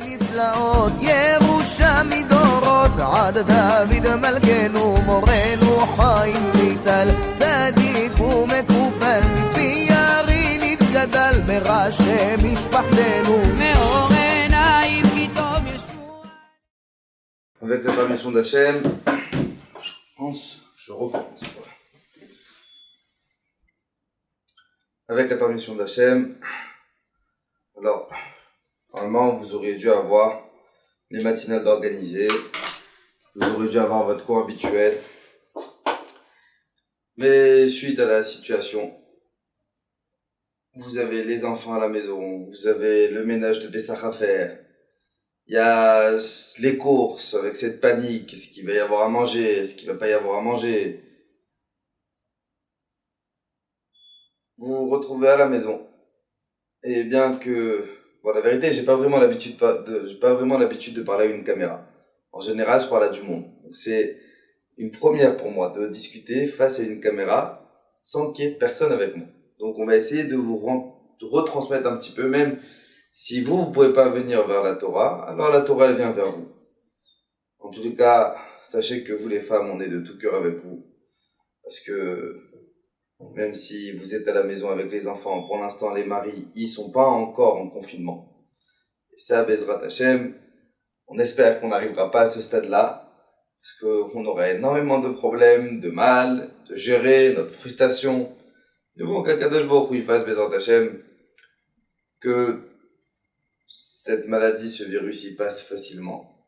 נפלאות ירושה מדורות עד דוד מלכנו מורנו חיים ויטל צדיק ומקופל מפי ירי נתגדל מראשי משפחתנו מאור עיניים כי טוב ישוע. Avec la permission d'Hachem, je recommence. Voilà. Avec la permission d'Hachem, alors, normalement, vous auriez dû avoir les matinales d'organiser, vous auriez dû avoir votre cours habituel, mais suite à la situation, vous avez les enfants à la maison, vous avez le ménage de Pessah à faire, il y a les courses avec cette panique, est-ce qu'il va y avoir à manger, est-ce qu'il va pas y avoir à manger. Vous vous retrouvez à la maison. Et bien que, bon, la vérité, j'ai pas vraiment l'habitude de parler à une caméra. En général, je parle à du monde. Donc c'est une première pour moi de discuter face à une caméra sans qu'il y ait personne avec moi. Donc on va essayer de de retransmettre un petit peu, même si vous pouvez pas venir vers la Torah, alors la Torah elle vient vers vous. En tout cas, sachez que vous les femmes, on est de tout cœur avec vous. Parce que même si vous êtes à la maison avec les enfants, pour l'instant les maris, ils sont pas encore en confinement. Et ça, Bezrat Hashem, on espère qu'on n'arrivera pas à ce stade-là, parce qu'on aurait énormément de problèmes, de mal, de gérer notre frustration. Mais bon, qu'Akadosh Baruch Hu il fasse Bezrat Hashem, que cette maladie, ce virus, il passe facilement,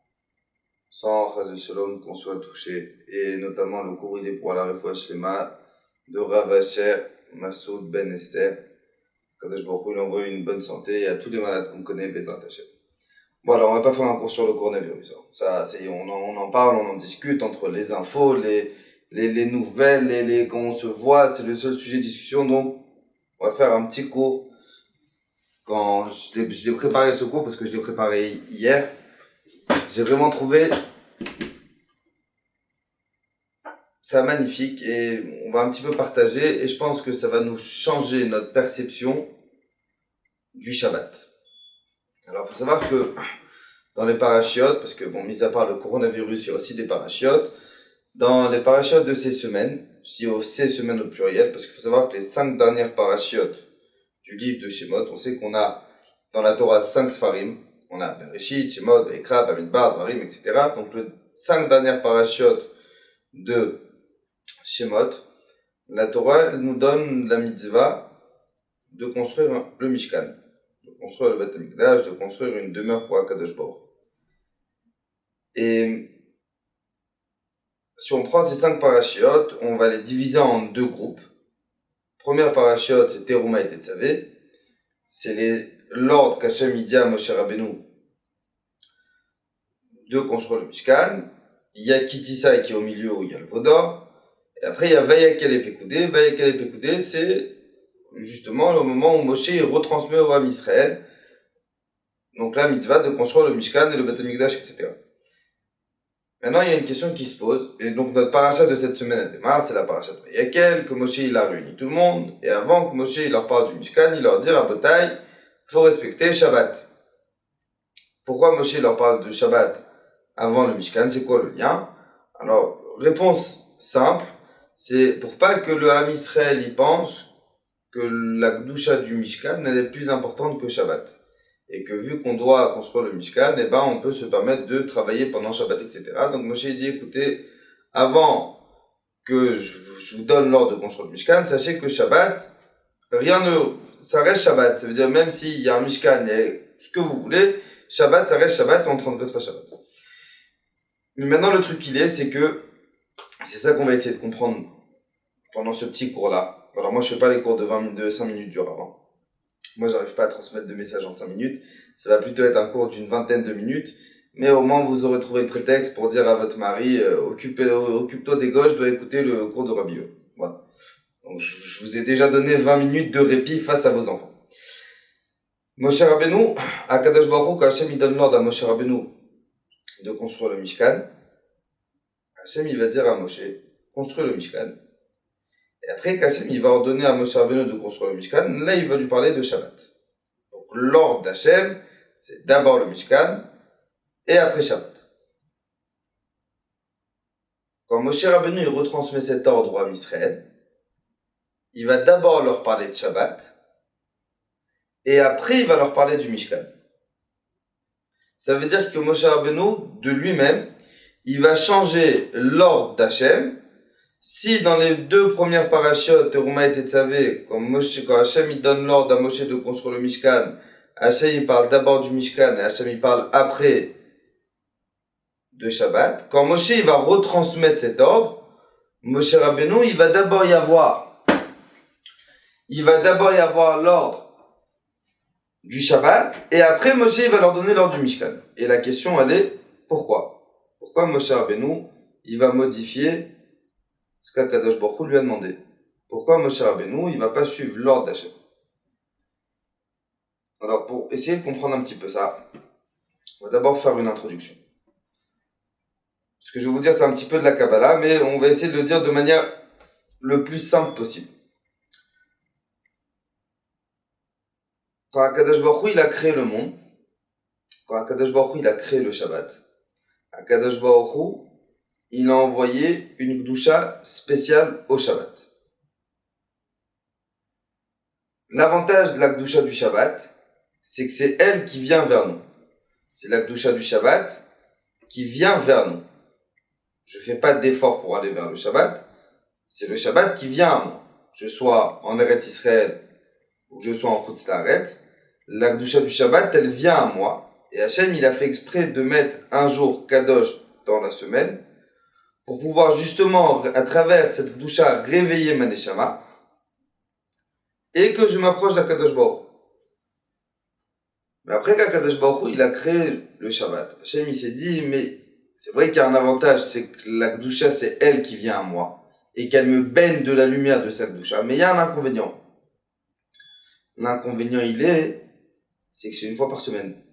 sans Chas Shalom qu'on soit touché, et notamment le cours il est pour la Refoua Shlema de Rav Asher Massoud Ben Esther. Kadosh Baruch Hu il envoie une bonne santé à tous les malades qu'on connaît, Bezrat Hashem. Bon, alors on va pas faire un cours sur le coronavirus. Ça, on en parle, on en discute entre les infos, les nouvelles, quand on se voit, c'est le seul sujet de discussion. Donc, on va faire un petit cours. Quand je l'ai préparé ce cours parce que je l'ai préparé hier, j'ai vraiment trouvé ça magnifique et on va un petit peu partager et je pense que ça va nous changer notre perception du Shabbat. Alors, il faut savoir que dans les parachiotes, parce que bon, mis à part le coronavirus, il y a aussi des parachiotes, dans les parachiotes de ces semaines, je dis ces semaines au pluriel, parce qu'il faut savoir que les 5 dernières parachiotes du livre de Shemot, on sait qu'on a dans la Torah 5 Sfarim, on a Bereshit, Shemot, Ekra, Bamidbar, Dvarim, etc. Donc les 5 dernières parachiotes de Shemot, la Torah elle nous donne la mitzvah de construire le Mishkan, de construire le Beth Amikdash, de construire une demeure pour Akadosh Baruch. Et si on prend ces 5 parachiotes, on va les diviser en 2 groupes. Première parachiote, c'est Teruma et Tetzavé. C'est l'ordre qu'Hachem dit à Moshe Rabbeinu de construire le Mishkan. Il y a Kitissa qui est au milieu où il y a le Vaudor. Et après, il y a Vayakel et Pekoudé. Vayakel et Pekoudé, c'est justement le moment où Moshe retransmet au Ham Israël. Donc la mitzvah de construire le Mishkan et le Beth Amikdash, etc. Maintenant, il y a une question qui se pose. Et donc notre paracha de cette semaine elle démarre, c'est la paracha de Vayakel, que Moshe il a réuni tout le monde. Et avant que Moshe il leur parle du Mishkan, il leur dit à Botaï, il faut respecter Shabbat. Pourquoi Moshe leur parle de Shabbat avant le Mishkan? C'est quoi le lien? Alors, réponse simple, c'est pour pas que le Ham Israël y pense que la Gdusha du Mishkan elle est plus importante que Shabbat. Et que vu qu'on doit construire le Mishkan, eh ben, on peut se permettre de travailler pendant Shabbat, etc. Donc Moshe dit, écoutez, avant que je vous donne l'ordre de construire le Mishkan, sachez que Shabbat, ça reste Shabbat. Ça veut dire, même s'il y a un Mishkan et ce que vous voulez, Shabbat, ça reste Shabbat et on ne transgresse pas Shabbat. Mais maintenant, le truc c'est que, c'est ça qu'on va essayer de comprendre pendant ce petit cours-là. Alors moi, je fais pas les cours de 5 minutes du Rav. Moi, j'arrive pas à transmettre de messages en 5 minutes. Ça va plutôt être un cours d'une vingtaine de minutes. Mais au moins, vous aurez trouvé le prétexte pour dire à votre mari, occupe-toi des gauches, je dois écouter le cours de Rabbi Yo. Voilà. Donc, je vous ai déjà donné 20 minutes de répit face à vos enfants. Moshe Rabbeinu, à Kadosh Baruch Hu, quand Hachem il donne l'ordre à Moshe Rabbeinu de construire le Mishkan, Hachem il va dire à Moshe, construis le Mishkan. Et après qu'Hachem il va ordonner à Moshe Rabbeinu de construire le Mishkan, là il va lui parler de Shabbat. Donc l'ordre d'Hachem, c'est d'abord le Mishkan, et après Shabbat. Quand Moshe Rabbeinu il retransmet cet ordre au Am Israël, il va d'abord leur parler de Shabbat, et après il va leur parler du Mishkan. Ça veut dire que Moshe Rabbeinu, de lui-même, il va changer l'ordre d'Hachem. Si dans les deux premières parachutes, Teruma et Tetzavé, quand Hachem il donne l'ordre à Moshe de construire le Mishkan, Hachem il parle d'abord du Mishkan et Hachem il parle après de Shabbat. Quand Moshe il va retransmettre cet ordre, Moshe Rabbeinu il va d'abord y avoir l'ordre du Shabbat, et après Moshe il va leur donner l'ordre du Mishkan. Et la question elle est, pourquoi Moshe Rabbeinu il va modifier ce qu'Akadosh Baruch Hu lui a demandé? Pourquoi Moshe Rabbeinu il va pas suivre l'ordre d'Hachem? Alors pour essayer de comprendre un petit peu ça, on va d'abord faire une introduction. Ce que je vais vous dire c'est un petit peu de la Kabbalah, mais on va essayer de le dire de manière le plus simple possible. Quand Akadosh Baruch Hu il a créé le monde, quand Akadosh Baruch Hu il a créé le Shabbat, Akadosh Baruch Hu il a envoyé une Gdusha spéciale au Shabbat. L'avantage de la Gdusha du Shabbat, c'est que c'est elle qui vient vers nous. C'est la Gdusha du Shabbat qui vient vers nous. Je fais pas d'effort pour aller vers le Shabbat, c'est le Shabbat qui vient à moi. Je sois en Eretz Israël ou que je sois en Chutz La'aretz, la Gdusha du Shabbat, elle vient à moi. Et Hachem, il a fait exprès de mettre un jour Kadosh dans la semaine pour pouvoir justement, à travers cette Gdusha, réveiller ma Neshama et que je m'approche d'Akadosh Baruch Hu. Mais après qu'Akadosh Baruch Hu, il a créé le Shabbat, Hachem, il s'est dit, mais c'est vrai qu'il y a un avantage, c'est que la Gdusha, c'est elle qui vient à moi et qu'elle me baigne de la lumière de cette Gdusha. Mais il y a un inconvénient. L'inconvénient, c'est que c'est une fois par semaine.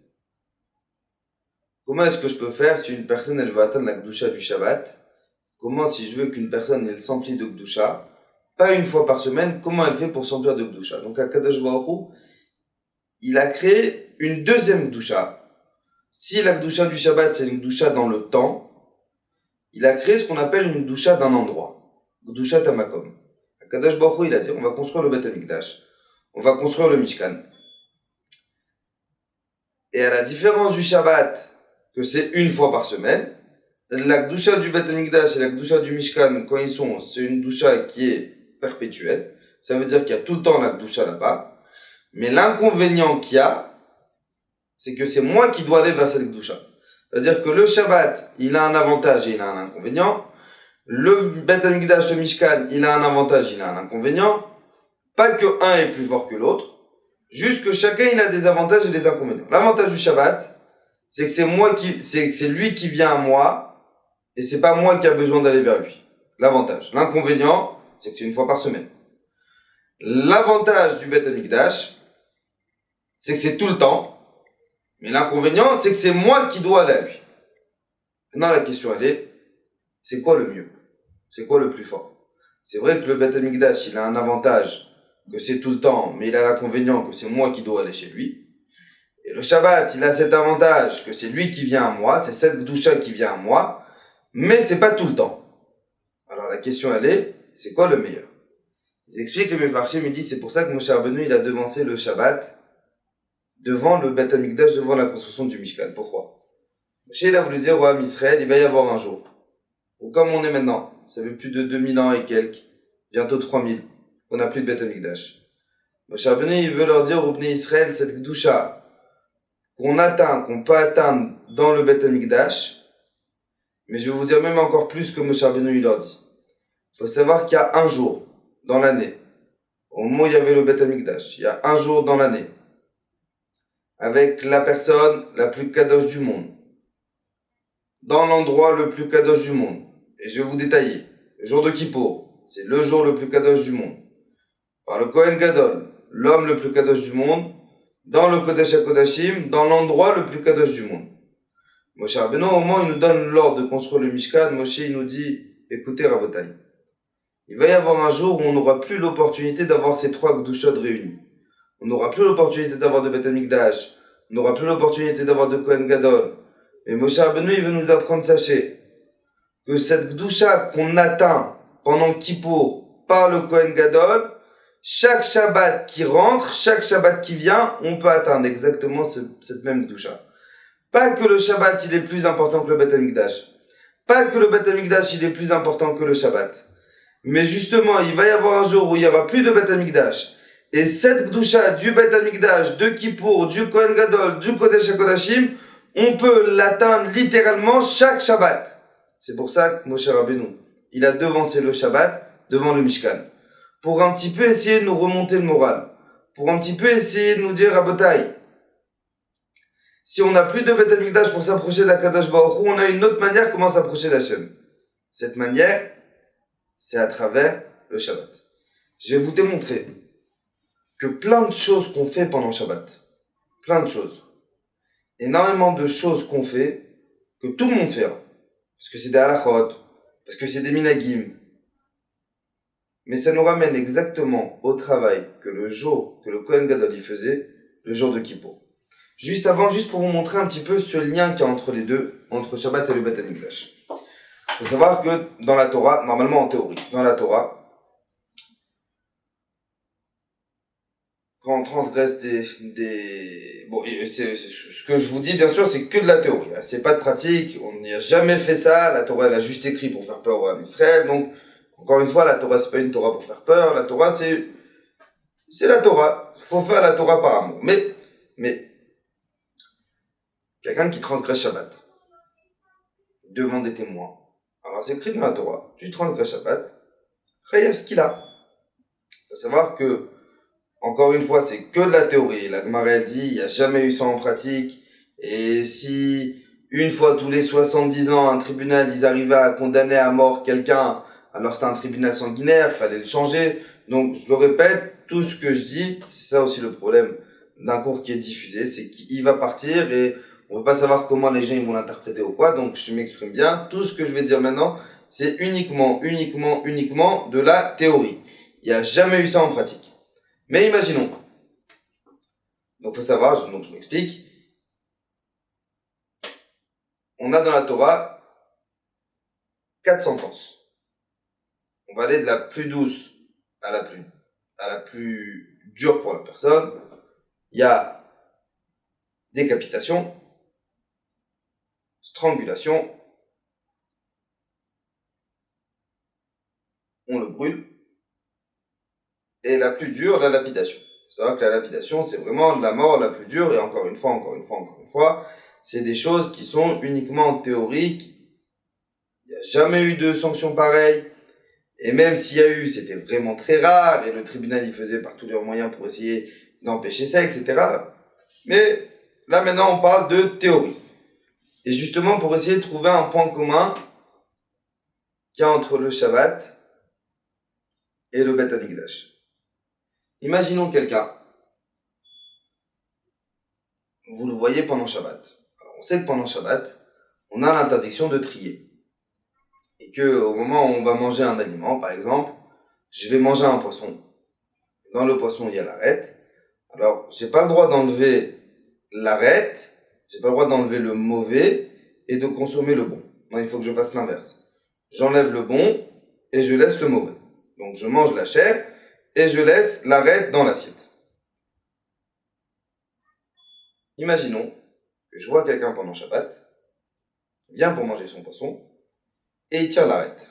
Comment est-ce que je peux faire si une personne, elle veut atteindre la Gdusha du Shabbat? Comment, si je veux qu'une personne, elle s'emplit de Gdusha, pas une fois par semaine, comment elle fait pour s'emplir de Gdusha? Donc, Akadosh Baruch Hu, il a créé une deuxième Gdusha. Si la Gdusha du Shabbat, c'est une Gdusha dans le temps, il a créé ce qu'on appelle une Gdusha d'un endroit. Gdusha Tamakom. Akadosh Baruch Hu, il a dit, on va construire le Beth Amikdash. On va construire le Mishkan. Et à la différence du Shabbat, que c'est une fois par semaine, la Gdusha du Beth Amikdash et la Gdusha du Mishkan, quand ils sont, c'est une Gdusha qui est perpétuelle. Ça veut dire qu'il y a tout le temps la Gdusha là-bas. Mais l'inconvénient qu'il y a, c'est que c'est moi qui dois aller vers cette Gdusha. C'est-à-dire que le Shabbat, il a un avantage et il a un inconvénient. Le Beth Amikdash, le Mishkan, il a un avantage, il a un inconvénient. Pas que un est plus fort que l'autre, juste que chacun il a des avantages et des inconvénients. L'avantage du Shabbat, c'est que c'est lui qui vient à moi, et c'est pas moi qui a besoin d'aller vers lui. L'avantage. L'inconvénient, c'est que c'est une fois par semaine. L'avantage du Beth Amikdash, c'est que c'est tout le temps, mais l'inconvénient, c'est que c'est moi qui dois aller à lui. Maintenant, la question elle est, c'est quoi le mieux? C'est quoi le plus fort? C'est vrai que le Beth Amikdash, il a un avantage, que c'est tout le temps, mais il a l'inconvénient que c'est moi qui dois aller chez lui. Et le Shabbat, il a cet avantage que c'est lui qui vient à moi, c'est cette Gdusha qui vient à moi, mais c'est pas tout le temps. Alors la question elle est, c'est quoi le meilleur? Ils expliquent le Mefarshim, ils disent c'est pour ça que Moshe Rabbeinu il a devancé le Shabbat devant le Beth Amikdash, devant la construction du Mishkan. Pourquoi? Moshe il a voulu dire au Am Israël, il va y avoir un jour, ou comme on est maintenant, ça fait plus de 2000 ans et quelques, bientôt 3000. On n'a plus de Beth Amikdash. Moshe Rabbeinu, il veut leur dire au Bnei Israël, cette Gdusha qu'on peut atteindre dans le Beth Amikdash, mais je vais vous dire même encore plus que Moshe Rabbeinu, il leur dit. Il faut savoir qu'il y a un jour dans l'année, au moment où il y avait le Beth Amikdash, il y a un jour dans l'année, avec la personne la plus kadosh du monde, dans l'endroit le plus kadosh du monde. Et je vais vous détailler. Le jour de Kippour, c'est le jour le plus kadosh du monde. Par le Kohen Gadol, l'homme le plus kadosh du monde, dans le Kodesh HaKodashim, dans l'endroit le plus kadosh du monde. Moshe Rabbeinu, au moment où il nous donne l'ordre de construire le Mishkan, Moshe il nous dit, écoutez Rabotai, il va y avoir un jour où on n'aura plus l'opportunité d'avoir ces trois Gdushot réunis. On n'aura plus l'opportunité d'avoir de Beth Amikdash, on n'aura plus l'opportunité d'avoir de Kohen Gadol, Mais Moshe Rabbeinu, il veut nous apprendre, sachez, que cette Gdusha qu'on atteint pendant Kippour par le Kohen Gadol, chaque Shabbat qui rentre, chaque Shabbat qui vient, on peut atteindre exactement cette même Gdusha. Pas que le Shabbat, il est plus important que le Beth Amikdash. Pas que le Beth Amikdash, il est plus important que le Shabbat. Mais justement, il va y avoir un jour où il y aura plus de Beth Amikdash. Et cette Gdusha du Beth Amikdash, de Kippour, du Kohen Gadol, du Kodesh HaKodashim, on peut l'atteindre littéralement chaque Shabbat. C'est pour ça que Moshe Rabbeinu, il a devancé le Shabbat devant le Mishkan. Pour un petit peu essayer de nous remonter le moral. Pour un petit peu essayer de nous dire, Rabotai, si on n'a plus de Beth Amikdash pour s'approcher d'Akadosh Baruch Hu, on a une autre manière comment s'approcher d'Hachem. Cette manière, c'est à travers le Shabbat. Je vais vous démontrer que plein de choses qu'on fait pendant Shabbat, plein de choses, énormément de choses qu'on fait, que tout le monde fait, parce que c'est des halachot, parce que c'est des minagim, mais ça nous ramène exactement au travail que le jour que le Kohen Gadol y faisait, le jour de Kippour. Juste avant, juste pour vous montrer un petit peu ce lien qu'il y a entre les deux, entre Shabbat et le Beth Amikdash. Il faut savoir que dans la Torah, normalement en théorie, dans la Torah, quand on transgresse bon, ce que je vous dis, bien sûr, c'est que de la théorie. Hein. C'est pas de pratique. On n'y a jamais fait ça. La Torah, elle a juste écrit pour faire peur à Israël. Donc, encore une fois, la Torah, c'est pas une Torah pour faire peur. La Torah, c'est la Torah. Faut faire la Torah par amour. Mais, quelqu'un qui transgresse Shabbat, devant des témoins. Alors, c'est écrit dans la Torah. Tu transgresses Shabbat, Chayav ce qu'il a. Il faut savoir que, encore une fois, c'est que de la théorie. La Gemara elle dit, il n'y a jamais eu ça en pratique. Et si, une fois tous les 70 ans, un tribunal, ils arrivaient à condamner à mort quelqu'un, alors c'est un tribunal sanguinaire, fallait le changer. Donc, je le répète, tout ce que je dis, c'est ça aussi le problème d'un cours qui est diffusé, c'est qu'il va partir et on ne peut pas savoir comment les gens ils vont l'interpréter ou quoi. Donc, je m'exprime bien. Tout ce que je vais dire maintenant, c'est uniquement de la théorie. Il n'y a jamais eu ça en pratique. Mais imaginons. Donc, faut savoir, donc je m'explique. On a dans la Torah 4 sentences. On va aller de la plus douce à la plus dure pour la personne. Il y a décapitation, strangulation, on le brûle, et la plus dure, la lapidation. Il faut savoir que la lapidation, c'est vraiment la mort la plus dure, et encore une fois, c'est des choses qui sont uniquement théoriques. Il n'y a jamais eu de sanction pareille, et même s'il y a eu, c'était vraiment très rare, et le tribunal y faisait par tous leurs moyens pour essayer d'empêcher ça, etc. Mais là maintenant on parle de théorie. Et justement pour essayer de trouver un point commun qu'il y a entre le Shabbat et le Beth Amikdash. Imaginons quelqu'un, vous le voyez pendant Shabbat. Alors on sait que pendant Shabbat, on a l'interdiction de trier. Et que au moment où on va manger un aliment, par exemple, je vais manger un poisson. Dans le poisson, il y a l'arête. Alors, j'ai pas le droit d'enlever l'arête, j'ai pas le droit d'enlever le mauvais et de consommer le bon. Non, il faut que je fasse l'inverse. J'enlève le bon et je laisse le mauvais. Donc, je mange la chair et je laisse l'arête dans l'assiette. Imaginons que je vois quelqu'un pendant Shabbat, il vient pour manger son poisson et il tire l'arête.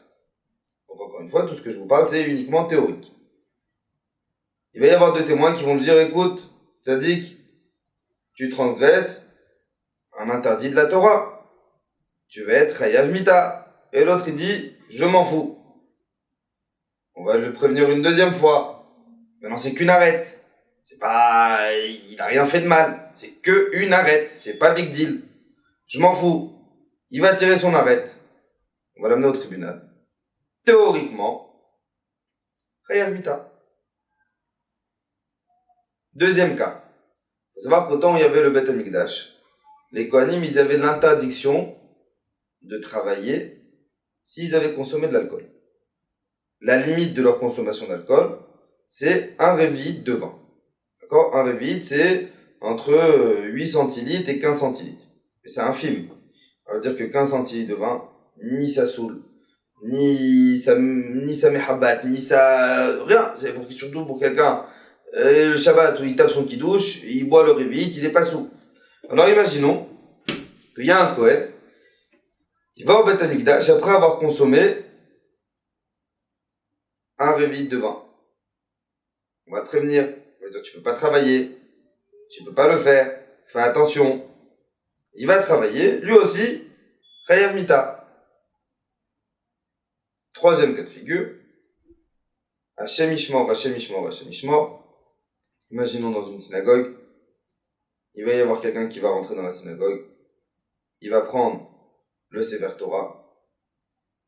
Donc, encore une fois, tout ce que je vous parle, c'est uniquement théorique. Il va y avoir 2 témoins qui vont me dire, écoute, Tzadik, tu transgresses un interdit de la Torah. Tu vas être Chayav Mita. Et l'autre, il dit, je m'en fous. On va le prévenir une 2e fois. Maintenant, c'est qu'une arête. C'est pas, il a rien fait de mal. C'est que une arête. C'est pas big deal. Je m'en fous. Il va tirer son arête. On va l'amener au tribunal. Théoriquement, Chayav Mita. 2e cas. Il faut savoir qu'au temps où il y avait le Beth Amikdash, les Kohanim, ils avaient l'interdiction de travailler s'ils avaient consommé de l'alcool. La limite de leur consommation d'alcool, c'est un révit de vin. D'accord ? Un révit, c'est entre 8 centilitres et 15 centilitres. Et c'est infime. Ça veut dire que 15 centilitres de vin, ni ça saoule, ni ça met habat, ni ça... rien. C'est surtout pour quelqu'un, le Shabbat où il tape son kidouche, il boit le révit, il est pas saoul. Alors imaginons qu'il y a un Kohen, il va au Beth Amikdash après avoir consommé un révit de vin. On va te prévenir, on va dire tu peux pas travailler, tu peux pas le faire, fais attention. Il va travailler, lui aussi, Chayav Mita. Troisième cas de figure, Hashem Ishmor, Hashem Ishmor, Hashem Ishmor. Imaginons dans une synagogue, il va y avoir quelqu'un qui va rentrer dans la synagogue, il va prendre le Sefer Torah,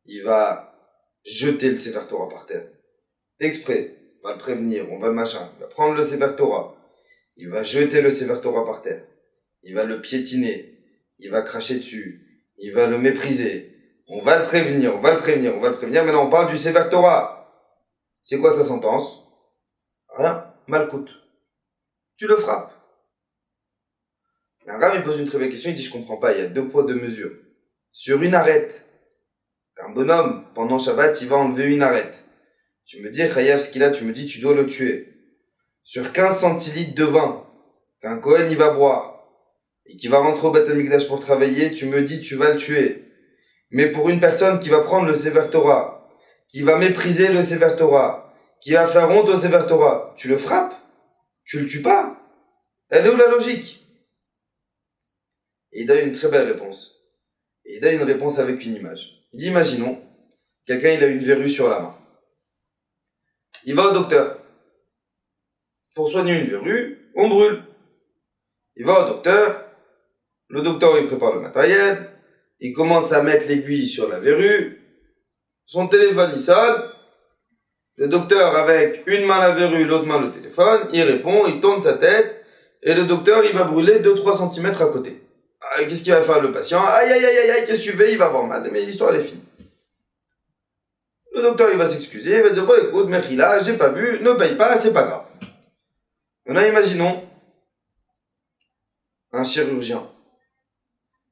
il va jeter le Sefer Torah par terre. Exprès, on va le prévenir, on va le machin, il va prendre le Sefer Torah, il va jeter le Sefer Torah par terre, il va le piétiner, il va cracher dessus, il va le mépriser, on va le prévenir, on va le prévenir, on va le prévenir. Maintenant on parle du Sefer Torah. C'est quoi sa sentence? Rien, malcoute. Tu le frappes. Un Rav il pose une très belle question, il dit je comprends pas, il y a 2 poids 2 mesures. Sur une arête, qu'un bonhomme pendant Shabbat il va enlever une arête. Tu me dis Chayav ce qu'il a, tu me dis tu dois le tuer. Sur 15 centilitres de vin, qu'un Kohen il va boire, et qui va rentrer au Beth Amikdash pour travailler, tu me dis tu vas le tuer. Mais pour une personne qui va prendre le Sefer Torah, qui va mépriser le Sefer Torah, qui va faire honte au Sefer Torah, tu le frappes? Tu le tues pas? Elle est où la logique? Et il donne une très belle réponse. Et il donne une réponse avec une image. Il dit, imaginons, quelqu'un il a une verrue sur la main. Il va au docteur. Pour soigner une verrue, on brûle. Il va au docteur. Le docteur il prépare le matériel. Il commence à mettre l'aiguille sur la verrue. Son téléphone il sonne. Le docteur avec une main la verrue, l'autre main le téléphone. Il répond, il tourne sa tête. Et le docteur il va brûler 2-3 cm à côté. Qu'est-ce qu'il va faire le patient? Aïe aïe aïe aïe, qu'est-ce que tu fais? Il va avoir mal, mais l'histoire elle est finie. Le docteur il va s'excuser, il va dire bon écoute, Mechila, j'ai pas vu, ne paye pas, c'est pas grave. Maintenant imaginons un chirurgien.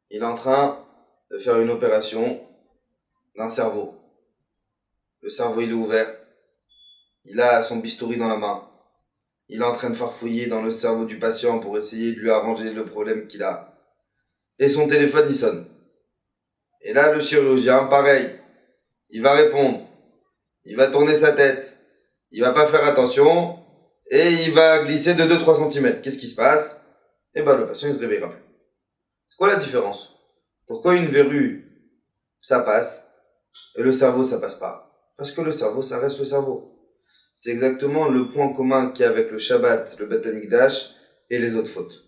Il est en train de faire une opération d'un cerveau. Le cerveau il est ouvert, il a son bistouri dans la main, il est en train de farfouiller dans le cerveau du patient pour essayer de lui arranger le problème qu'il a. Et son téléphone il sonne. Et là le chirurgien, pareil, il va répondre, il va tourner sa tête, il va pas faire attention, et il va glisser de 2-3 cm. Qu'est-ce qui se passe? Eh ben le patient il se réveillera plus. C'est quoi la différence? Pourquoi une verrue ça passe, et le cerveau ça passe pas? Parce que le cerveau ça reste le cerveau. C'est exactement le point commun qu'il y a avec le Shabbat, le Beth Amikdash, et les autres fautes.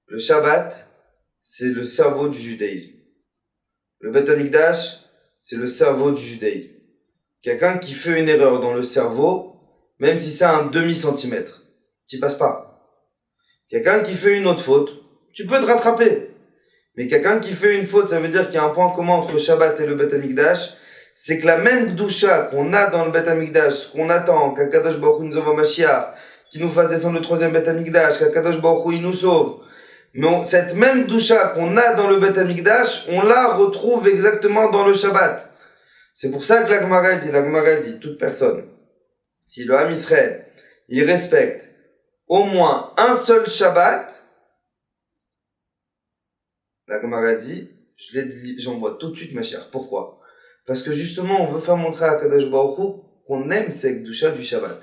Le Shabbat, c'est le cerveau du judaïsme. Le Beth Amikdash, c'est le cerveau du judaïsme. Quelqu'un qui fait une erreur dans le cerveau, même si c'est un demi-centimètre, t'y passes pas. Quelqu'un qui fait une autre faute, tu peux te rattraper. Mais quelqu'un qui fait une faute, ça veut dire qu'il y a un point commun entre Shabbat et le Beth Amikdash, c'est que la même Gdusha qu'on a dans le Beth Amikdash, ce qu'on attend, qu'Akadosh Baruch Hu nous envoie Mashiach, qu'il nous fasse descendre le 3e Beth Amikdash, qu'Akadosh Baruch Hu il nous sauve. Mais cette même Gdusha qu'on a dans le Beth Amikdash, on la retrouve exactement dans le Shabbat. C'est pour ça que la Gemara dit, toute personne, si le Ham Israël, il respecte au moins un seul Shabbat, la Gemara dit, j'envoie tout de suite ma chère. Pourquoi? Parce que justement, on veut faire montrer à Kadosh Baruch Hu qu'on aime cette Gdusha du Shabbat.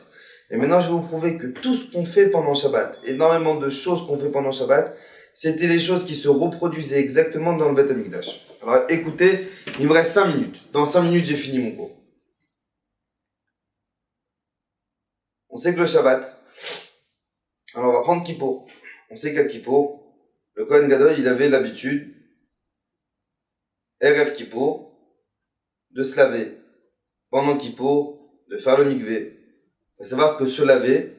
Et maintenant, je vais vous prouver que tout ce qu'on fait pendant Shabbat, énormément de choses qu'on fait pendant Shabbat, c'était les choses qui se reproduisaient exactement dans le Beth Amikdash. Alors écoutez, il me reste 5 minutes. Dans 5 minutes, j'ai fini mon cours. On sait que le Shabbat, alors on va prendre Kippour. On sait qu'à Kippour, le Kohen Gadol, il avait l'habitude, Erev Kippour, de se laver. Pendant Kippour, de faire le mikvé. Il faut savoir que se laver,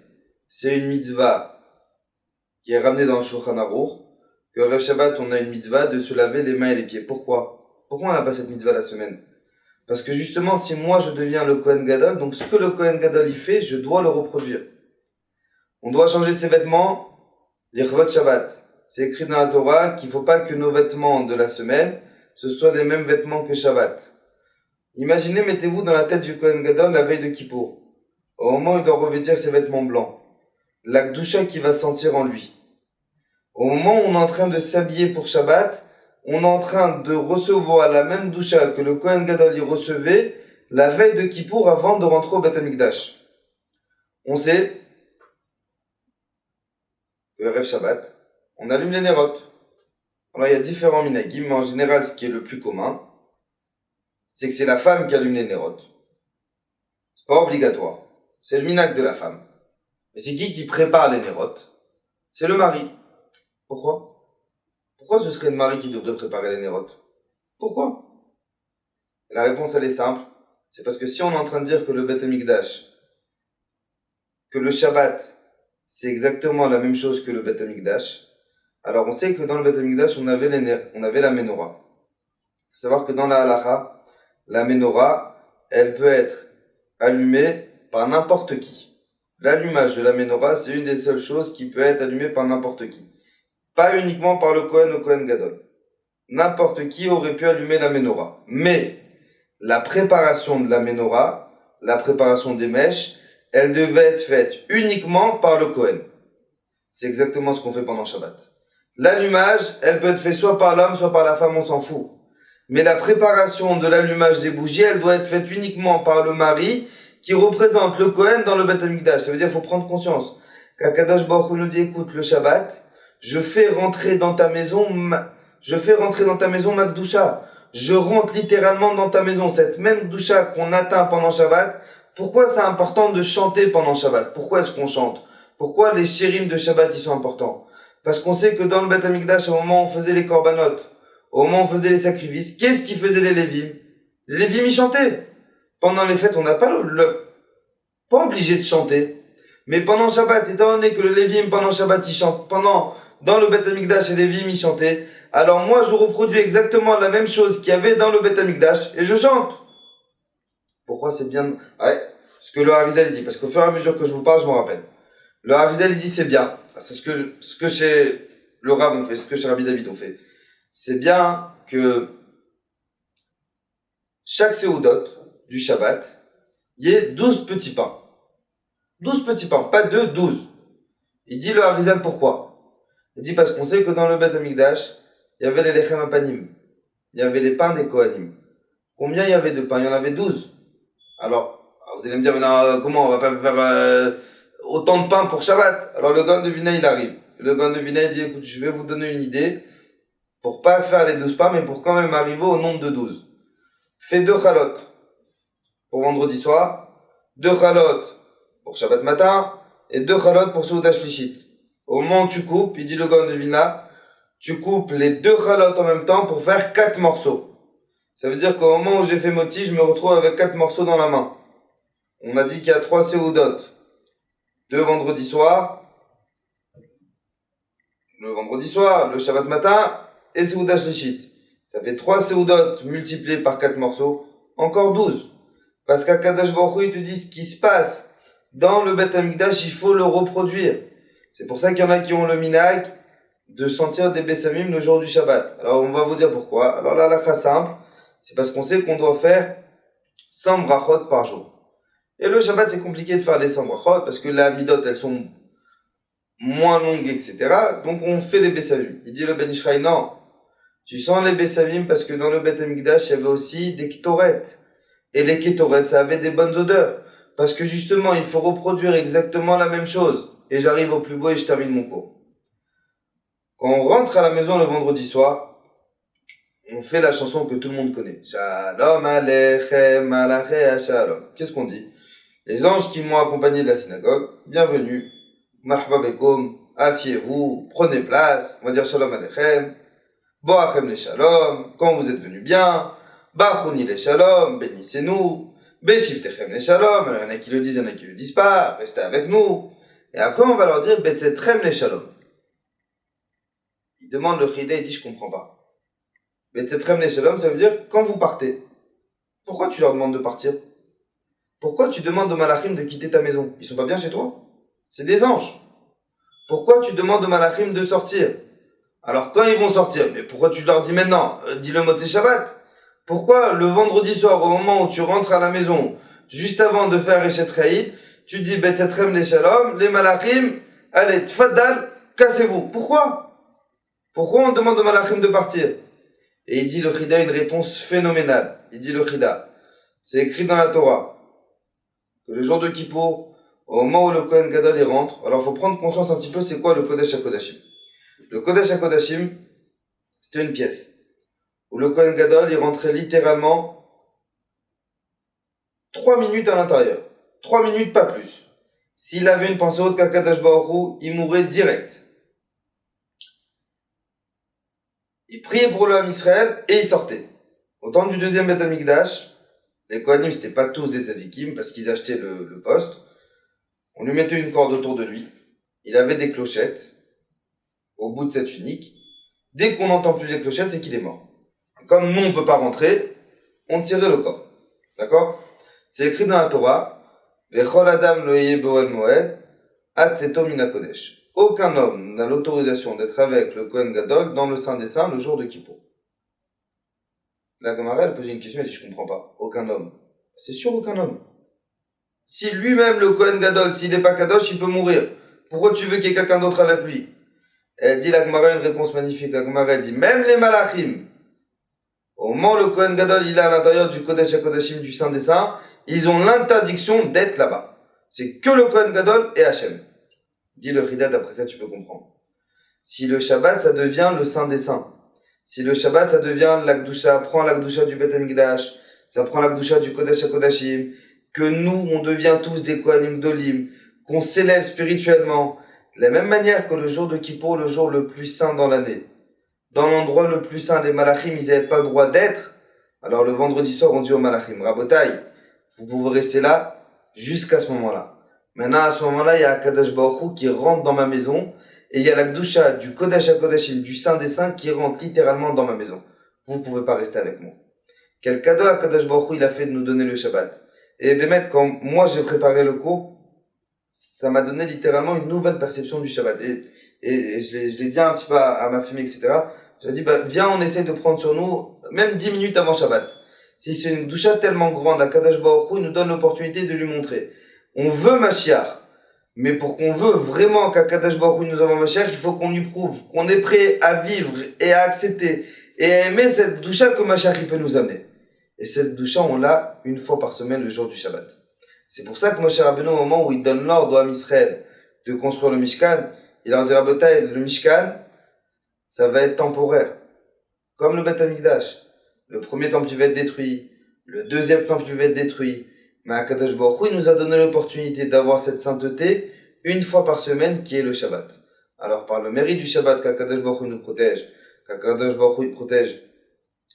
c'est une mitzvah qui est ramenée dans le Shulchan Aruch, que Erev Shabbat, on a une mitzvah de se laver les mains et les pieds. Pourquoi? Pourquoi on n'a pas cette mitzvah la semaine? Parce que justement, si moi je deviens le Kohen Gadol, donc ce que le Kohen Gadol il fait, je dois le reproduire. On doit changer ses vêtements, les Chvot Shabbat. C'est écrit dans la Torah qu'il ne faut pas que nos vêtements de la semaine, ce soient les mêmes vêtements que Shabbat. Imaginez, mettez-vous dans la tête du Kohen Gadol la veille de Kippour. Au moment où il doit revêtir ses vêtements blancs. La Gdusha qu'il va sentir en lui. Au moment où on est en train de s'habiller pour Shabbat, on est en train de recevoir la même Gdusha que le Kohen Gadol y recevait la veille de Kippour avant de rentrer au Beth Amikdash. On sait que Erev Shabbat, on allume les Nerot. Alors il y a différents minagim, mais en général ce qui est le plus commun, c'est que c'est la femme qui allume les Nerot. C'est pas obligatoire. C'est le minag de la femme. Mais c'est qui prépare les Nerot? C'est le mari. Pourquoi? Pourquoi ce serait le mari qui devrait préparer les Nerot? Pourquoi? La réponse elle est simple. C'est parce que si on est en train de dire que le Beth Amikdash, que le Shabbat, c'est exactement la même chose que le Beth Amikdash, alors on sait que dans le Beth Amikdash, on avait la menorah. Il faut savoir que dans la halacha, la menorah, elle peut être allumée par n'importe qui. L'allumage de la menorah, c'est une des seules choses qui peut être allumée par n'importe qui. Pas uniquement par le Kohen ou Kohen Gadol. N'importe qui aurait pu allumer la menorah. Mais la préparation de la menorah, la préparation des mèches, elle devait être faite uniquement par le Kohen. C'est exactement ce qu'on fait pendant Shabbat. L'allumage, elle peut être faite soit par l'homme, soit par la femme, on s'en fout. Mais la préparation de l'allumage des bougies, elle doit être faite uniquement par le mari qui représente le Kohen dans le Beth Amikdash. Ça veut dire qu'il faut prendre conscience qu'Akadosh Baruch Hu nous dit, écoute, le Shabbat, je fais rentrer dans ta maison ma Gdusha. Je rentre littéralement dans ta maison. Cette même Gdusha qu'on atteint pendant Shabbat, pourquoi c'est important de chanter pendant Shabbat? Pourquoi est-ce qu'on chante? Pourquoi les shirim de Shabbat ils sont importants? Parce qu'on sait que dans le Beth Amikdash, au moment où on faisait les korbanot, au moment où on faisait les sacrifices, qu'est-ce qui faisait les Lévim? Les Lévim ils chantaient. Pendant les fêtes, on n'a pas pas obligé de chanter. Mais pendant Shabbat, étant donné que le Lévim pendant Shabbat ils chantent, dans le Beth Amikdash et les Lévim ils chantaient, alors moi je reproduis exactement la même chose qu'il y avait dans le Beth Amikdash et je chante. Pourquoi c'est bien? Ouais, ce que le Harizal dit, parce qu'au fur et à mesure que je vous parle, je m'en rappelle. Le Harizal dit c'est bien. C'est ce que chez le Rav on fait, ce que chez Rabbi David on fait. C'est bien que chaque Seudot du Shabbat, il y ait 12 petits pains. 12 petits pains, pas 2, 12. Il dit le Harizal pourquoi? Il dit parce qu'on sait que dans le Beth Amikdash, il y avait les Lechem Apanim. Il y avait les pains des Kohanim. Combien il y avait de pains? Il y en avait 12. Alors, vous allez me dire, mais non, comment on va pas faire autant de pain pour Shabbat? Alors le Gaon de Vilna, il arrive. Le Gaon de Vilna, il dit, écoute, je vais vous donner une idée, pour pas faire les 12 pains, mais pour quand même arriver au nombre de 12. Fais 2 chalot pour vendredi soir, 2 chalot pour Shabbat matin, et 2 chalot pour Seudat Shlishit. Au moment où tu coupes, il dit le Gaon de Vilna, tu coupes les 2 chalotes en même temps pour faire 4 morceaux. Ça veut dire qu'au moment où j'ai fait moti, je me retrouve avec 4 morceaux dans la main. On a dit qu'il y a 3 seudot. 2 vendredi soir, le Shabbat matin, et Seudat Shlishit. Ça fait 3 seudot multipliés par 4 morceaux, encore 12. Parce qu'Akadosh Baruch Hu, il te dit ce qui se passe dans le Beth Amikdash, il faut le reproduire. C'est pour ça qu'il y en a qui ont le minag de sentir des bessamim le jour du Shabbat. Alors on va vous dire pourquoi. Alors la halakha simple, c'est parce qu'on sait qu'on doit faire 100 brachot par jour. Et le Shabbat c'est compliqué de faire les 100 brachot parce que la midot elles sont moins longues etc. Donc on fait les bessamim. Il dit le Ben Ishraï, non, tu sens les bessamim parce que dans le Beth Amikdash il y avait aussi des ketoret. Et les ketoret ça avait des bonnes odeurs. Parce que justement il faut reproduire exactement la même chose. Et j'arrive au plus beau et je termine mon cours. Quand on rentre à la maison le vendredi soir, on fait la chanson que tout le monde connaît. Shalom Aleichem Alachei Shalom. Qu'est-ce qu'on dit? Les anges qui m'ont accompagné de la synagogue, bienvenue, marhaba bekoum, asseyez-vous, prenez place, on va dire Shalom Aleichem, Boachem les Shalom, quand vous êtes venus bien, Bachouni les Shalom, bénissez-nous, Beshiftechem les Shalom, alors il y en a qui le disent, il y en a qui le disent pas, restez avec nous, et après on va leur dire Betzetrem les Shalom. Il demande le chida, il dit je comprends pas. Betzetrem les Shalom, ça veut dire quand vous partez. Pourquoi tu leur demandes de partir? Pourquoi tu demandes aux malachim de quitter ta maison? Ils sont pas bien chez toi? C'est des anges. Pourquoi tu demandes aux malachim de sortir? Alors quand ils vont sortir, mais pourquoi tu leur dis maintenant, dis le Motzei Shabbat? Pourquoi le vendredi soir, au moment où tu rentres à la maison, juste avant de faire Eshet Chaïd, tu dis Betzetrem les Shalom, les Malachim, allez, tfaddal, cassez-vous. Pourquoi on demande aux Malachim de partir? Et il dit le Chida une réponse phénoménale. Il dit le Chida, c'est écrit dans la Torah, que le jour de Kippour, au moment où le Kohen Gadol y rentre, alors il faut prendre conscience un petit peu c'est quoi le Kodesh HaKodashim. Le Kodesh HaKodashim, c'était une pièce où le Kohen Gadol, il rentrait littéralement 3 minutes à l'intérieur. 3 minutes, pas plus. S'il avait une pensée haute qu'Akadosh Baruch Hu, il mourait direct. Il priait pour le Ham Israël et il sortait. Au temps du deuxième Beth Amikdash, les Kohanim, c'était pas tous des tzadikim parce qu'ils achetaient le poste. On lui mettait une corde autour de lui. Il avait des clochettes au bout de cette tunique. Dès qu'on n'entend plus les clochettes, c'est qu'il est mort. Comme nous, on peut pas rentrer, on tirait le corps. D'accord? C'est écrit dans la Torah, Vechol Adam lo yeh be'ohel moed, ad tzeto min hakodesh. Aucun homme n'a l'autorisation d'être avec le Kohen Gadol dans le Saint des Saints le jour de Kippour. La Gemara, elle pose une question, elle dit, je comprends pas. Aucun homme. C'est sûr, aucun homme. Si lui-même, le Kohen Gadol, s'il n'est pas Kadosh, il peut mourir. Pourquoi tu veux qu'il y ait quelqu'un d'autre avec lui? Elle dit, la Gemara, une réponse magnifique. La Gemara, elle dit, même les Malachim, au moment où le Kohen Gadol, il est à l'intérieur du Kodesh HaKodashim du Saint des Saints, ils ont l'interdiction d'être là-bas. C'est que le Kohen Gadol et Hachem. Dit le Chida, d'après ça, tu peux comprendre. Si le Shabbat, ça devient le Saint des Saints. Si le Shabbat, ça devient l'Akdusha, prend l'Akdusha du Beth Amikdash, ça prend l'Akdusha du Kodesh HaKodashim, que nous, on devient tous des Kohanim Gdolim, qu'on s'élève spirituellement, de la même manière que le jour de Kippour, le jour le plus saint dans l'année. Dans l'endroit le plus saint, les Malachim, ils n'avaient pas le droit d'être. Alors le vendredi soir, on dit aux Malachim, Rabotai, vous pouvez rester là jusqu'à ce moment-là. Maintenant, à ce moment-là, il y a Akadosh Baruch Hu qui rentre dans ma maison, et il y a l'Akdusha du Kodesh HaKodashim, du Saint des Saints, qui rentre littéralement dans ma maison. Vous pouvez pas rester avec moi. Quel cadeau Akadosh Baruch Hu il a fait de nous donner le Shabbat. Et Bémet, quand moi j'ai préparé le cours, ça m'a donné littéralement une nouvelle perception du Shabbat. Et je l'ai dit un petit peu à ma famille, etc. J'ai dit, viens, on essaie de prendre sur nous, même 10 minutes avant Shabbat. Si c'est une doucha tellement grande, Akadosh Baruch Hu, il nous donne l'opportunité de lui montrer. On veut Mashiach. Mais pour qu'on veut vraiment qu'Akadosh Baruch Hu nous envoie Mashiach, il faut qu'on lui prouve qu'on est prêt à vivre et à accepter et à aimer cette doucha que Mashiach il peut nous amener. Et cette doucha, on l'a une fois par semaine le jour du Shabbat. C'est pour ça que Moshe Rabbeinu, au moment où il donne l'ordre au Ham Israël de construire le Mishkan, il leur dit, Rabotai, le Mishkan, ça va être temporaire. Comme le Beth Amikdash. Le premier temple va être détruit. Le deuxième temple va être détruit. Mais Akadosh Baruch Hu, il nous a donné l'opportunité d'avoir cette sainteté une fois par semaine qui est le Shabbat. Alors par le mérite du Shabbat qu'Akadosh Baruch Hu nous protège, qu'Akadosh Baruch Hu protège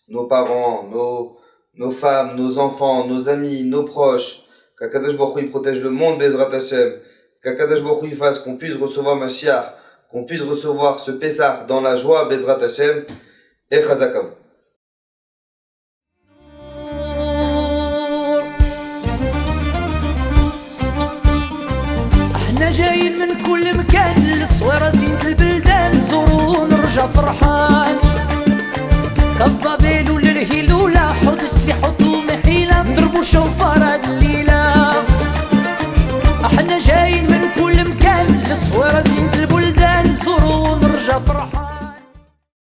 nos parents, nos femmes, nos enfants, nos amis, nos proches, qu'Akadosh Baruch Hu protège le monde Bezrat Hashem, qu'Akadosh Baruch Hu fasse qu'on puisse recevoir Mashiach, qu'on puisse recevoir ce Pessah dans la joie Bezrat Hashem et Chazakavu. احنا جايين من كل مكان للصويرة زينة البلدان نزورو ونرجع فرحان كالضبيل وللهيل ولا حوض السلاح وطوم حيلة نضربو شوفارة